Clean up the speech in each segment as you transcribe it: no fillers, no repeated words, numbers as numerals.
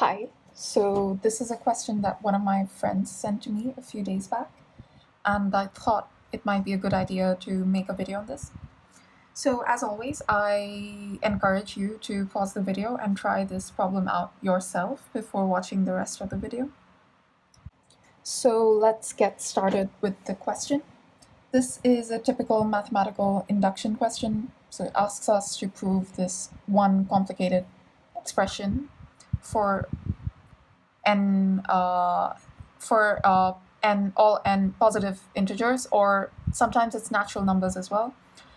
Hi. So this is a question that one of my friends sent to me a few days back, and I thought it might be a good idea to make a video on this. So as always, I encourage you to pause the video and try this problem out yourself before watching the rest of the video. So let's get started with the question. This is a typical mathematical induction question. So it asks us to prove this one complicated expression for n all n positive integers, or sometimes it's natural numbers as well.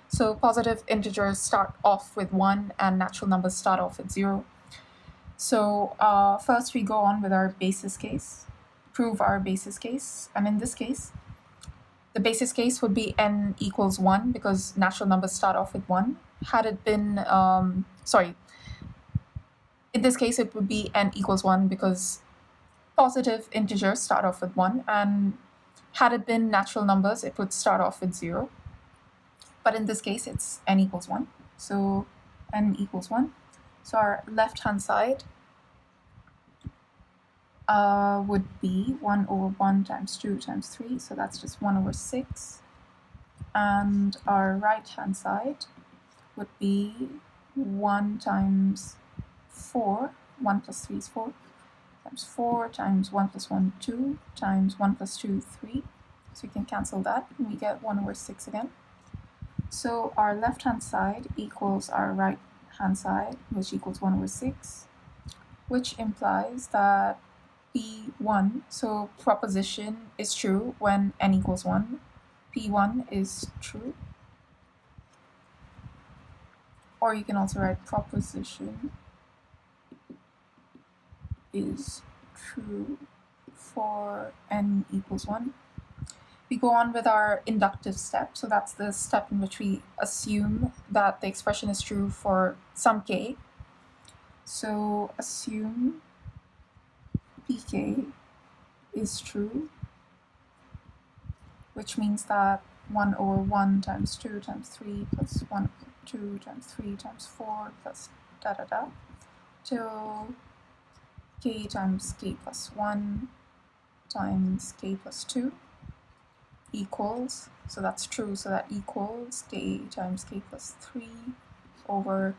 So positive integers start off with 1 and natural numbers start off with 0. So first we go on with our basis case, prove our basis case, and in this case the basis case would be n equals 1 because natural numbers start off with 1. Had it been in this case it would be n equals 1 because positive integers start off with 1, and had it been natural numbers, it would start off with 0. But in this case, it's n equals 1. So n equals 1. So our left-hand side would be 1 over 1 times 2 times 3. So that's just 1 over 6. And our right-hand side would be 1 times 4. 1 plus 3 is 4. Times 4 times 1 plus 1, 2, times 1 plus 2, 3. So we can cancel that, and we get 1 over 6 again. So our left-hand side equals our right-hand side, which equals 1 over 6, which implies that P1, so proposition is true when n equals 1. P1 is true. Or you can also write proposition is true for n equals 1. We go on with our inductive step. So that's the step in which we assume that the expression is true for some k. So assume pk is true, which means that 1 over 1 times 2 times 3 plus 1 over 2 times 3 times 4 plus da da da till k times k plus 1 times k plus 2 equals, so that's true, so that equals k times k plus 3 over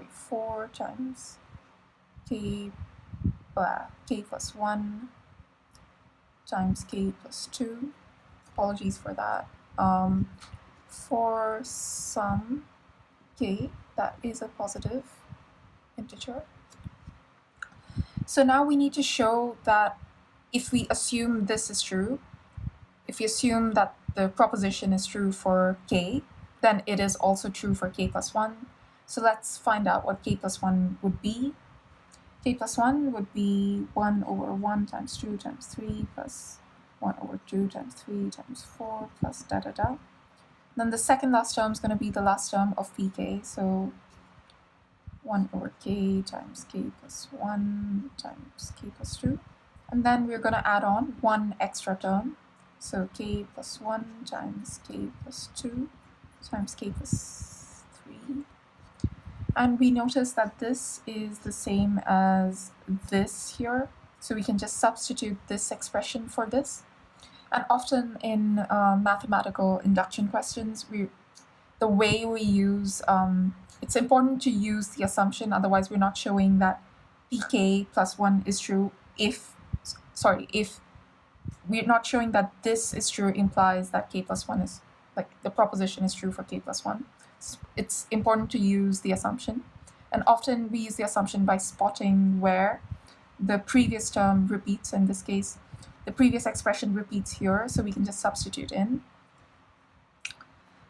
4 times k plus 1 times k plus 2. Apologies for that. For some k that is a positive integer. So now we need to show that if we assume this is true, if we assume that the proposition is true for k, then it is also true for k plus 1. So let's find out what k plus 1 would be. K plus 1 would be 1 over 1 times 2 times 3 plus 1 over 2 times 3 times 4 plus da da da. Then the second last term is going to be the last term of pk, so 1 over k times k plus 1 times k plus 2. And then we're going to add on one extra term. So k plus 1 times k plus 2 times k plus 3. And we notice that this is the same as this here. So we can just substitute this expression for this. And often in mathematical induction questions, the way we use, it's important to use the assumption, otherwise we're not showing that pk plus 1 is true if we're not showing that this is true implies that k plus 1 is, like, the proposition is true for k plus 1. It's important to use the assumption. And often we use the assumption by spotting where the previous term repeats. In this case, the previous expression repeats here, so we can just substitute in.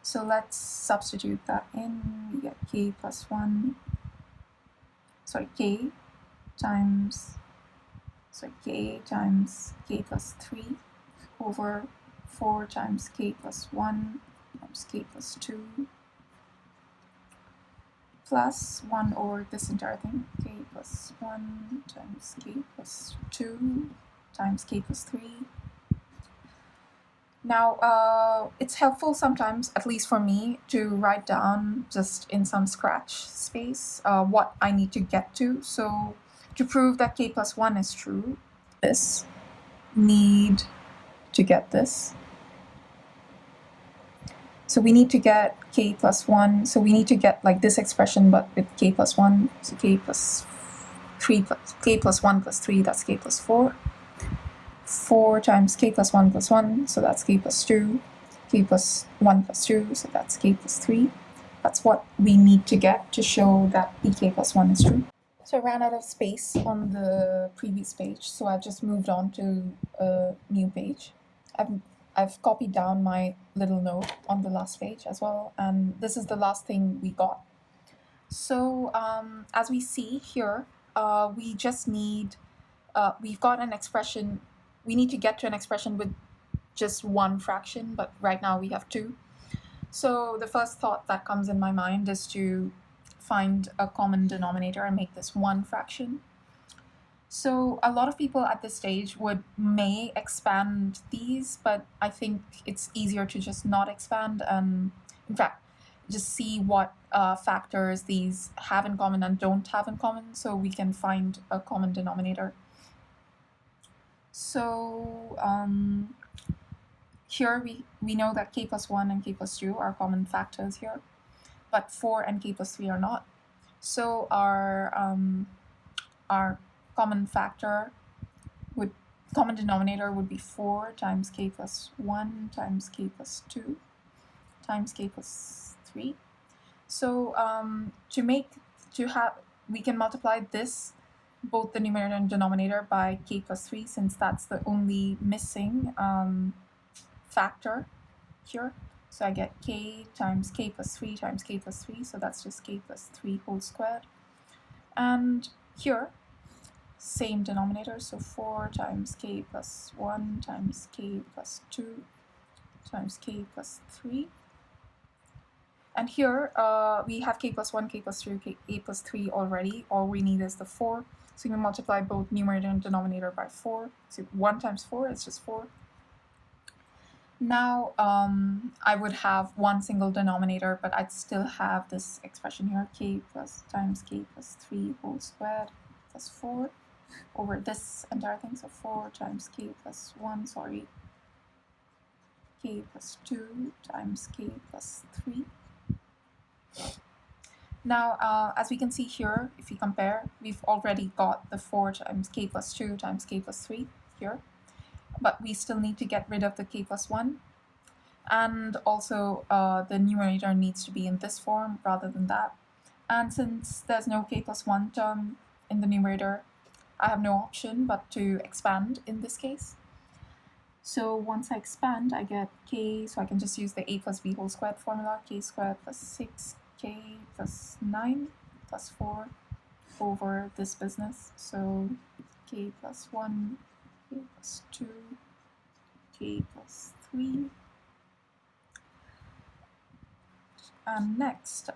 So let's substitute that in. We get k plus 1, k times k plus 3 over 4 times k plus 1 times k plus 2 plus 1 over this entire thing, k plus 1 times k plus 2 times k plus 3. Now, it's helpful sometimes, at least for me, to write down just in some scratch space what I need to get to. So to prove that k plus 1 is true, this need to get this. So we need to get k plus 1. So we need to get like this expression, but with k plus 1. So k plus 3 plus k plus 1 plus 3, that's k plus 4. 4 times k plus 1 plus 1, so that's k plus 2. K plus 1 plus 2, so that's k plus 3. That's what we need to get to show that pk plus 1 is true. So I ran out of space on the previous page, so I've just moved on to a new page. I've copied down my little note on the last page as well, and this is the last thing we got. So as we see here, we just need, we've got an expression, we need to get to an expression with just one fraction, but right now we have two. So the first thought that comes in my mind is to find a common denominator and make this one fraction. So a lot of people at this stage may expand these, but I think it's easier to just not expand and, in fact, just see what factors these have in common and don't have in common, so we can find a common denominator. So here we know that k plus 1 and k plus 2 are common factors here, but 4 and k plus 3 are not. So our common denominator would be 4 times k plus 1 times k plus 2 times k plus 3. So we can multiply this, both the numerator and denominator, by k plus 3, since that's the only missing factor here. So I get k times k plus 3 times k plus 3, so that's just k plus 3 whole squared. And here, same denominator, so 4 times k plus 1 times k plus 2 times k plus 3. And here we have k plus 1, k plus 3, k plus 3 already. All we need is the 4. So we multiply both numerator and denominator by 4. So 1 times 4 is just 4. Now I would have one single denominator, but I'd still have this expression here, k plus times k plus 3 whole squared plus 4 over this entire thing. So 4 times k plus 1, k plus 2 times k plus 3. Now, as we can see here, if we compare, we've already got the 4 times k plus 2 times k plus 3 here, but we still need to get rid of the k plus 1. And also, the numerator needs to be in this form rather than that. And since there's no k plus 1 term in the numerator, I have no option but to expand in this case. So once I expand, I get k, so I can just use the a plus b whole squared formula, k squared plus 6k plus 9 plus 4 over this business. So k plus 1, k plus 2, k plus 3. And next,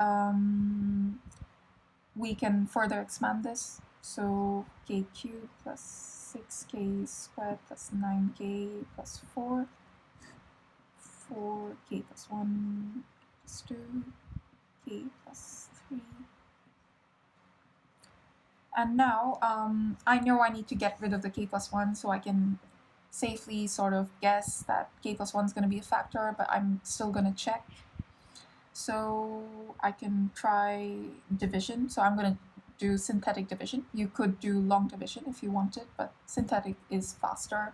we can further expand this. So k cubed plus 6k squared plus 9k plus 4, 4k plus 1 plus 2, k plus 3. And now I know I need to get rid of the k plus 1, so I can safely sort of guess that k plus 1 is going to be a factor, but I'm still going to check. So I can try division. So I'm going to do synthetic division. You could do long division if you wanted, but synthetic is faster.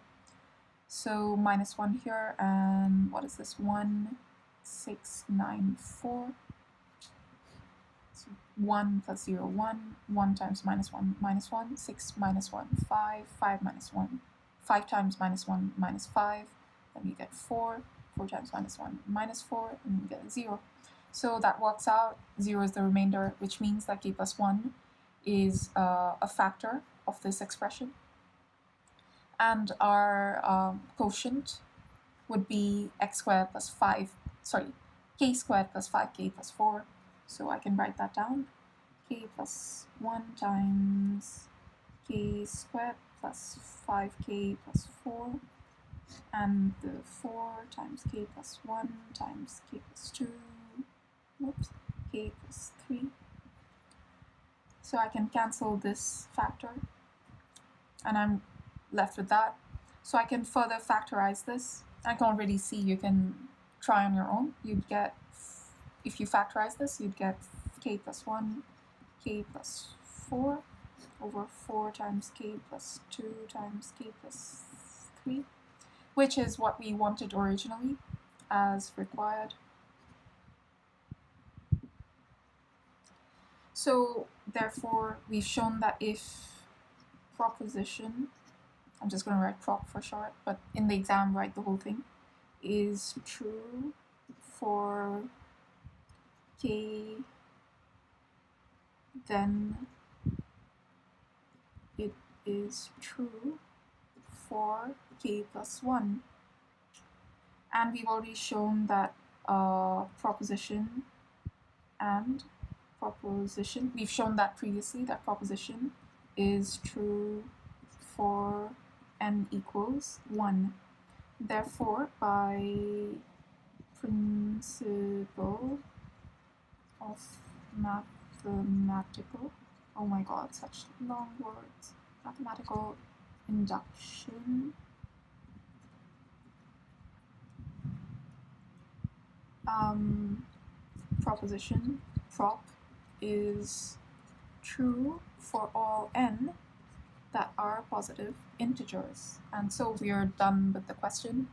So minus 1 here, and what is this? 1, 6, 9, 4. So 1 plus 0, 1. 1 times minus 1, minus 1. 6 minus 1, 5. 5 minus 1. 5 times minus 1, minus 5. Then you get 4. 4 times minus 1, minus 4. And you get 0. So that works out. 0 is the remainder, which means that k plus 1 is a factor of this expression. And our quotient would be x squared plus 5, k squared plus 5k plus 4. So I can write that down. K plus 1 times k squared plus 5k plus 4. And the 4 times k plus 1 times k plus 2. K plus 3. So I can cancel this factor, and I'm left with that. So I can further factorize this. I can already see, you can try on your own. You'd get, if you factorize this, you'd get k plus 1, k plus 4 over 4 times k plus 2 times k plus 3, which is what we wanted originally as required. So therefore, we've shown that if proposition, I'm just going to write prop for short, but in the exam write the whole thing, is true for k, then it is true for k plus 1. And we've already shown that proposition and proposition, we've shown that previously, that proposition is true for n equals 1. Therefore, by principle of mathematical, oh my god, such long words, mathematical induction, proposition, prop, is true for all n that are positive integers. And so we are done with the question.